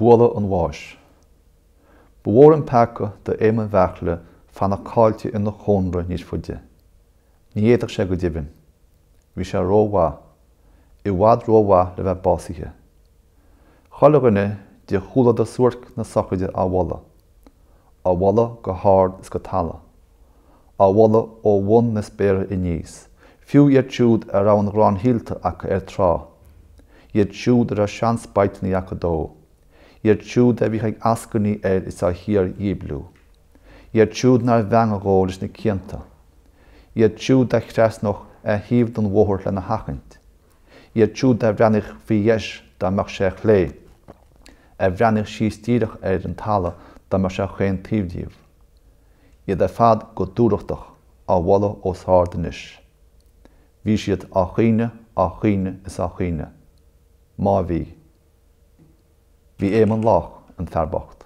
Buala an bháis. Bhór an pecha de éman bhechle fanna cáilte ina chónra níos fuide. Ní éadach sé go dibin. Bhí sé róhá. I bhhad róhá le bheith básaithe. Chalaghine de chúla de suirt na sochaide á bhla. Á bhla go háard is go talla. Á bhla ó bhain na spéire I níos. Fiú iad siúd ar an rán híalta acha ar trá. Iad siúd ar a seans baitnaí acha dó. Iad siúd a bhí ag ascaní is a hir íblú. Iad siúd nar bheanga gó leis na cianta. Iad siúd a chreasnach a híomh don bhóthir le na hachant. Iad siúd a bhreanich bhíes da mar sé chlé. A bhreanich síos tíirech ar an talla da mar sé chéin tíomhdíomh. Iad a fad go dúrachtach á bhla os hádanis. Bhí siad á chuine is á chuine. Má bhí. Bhí éman lách an fearbacht.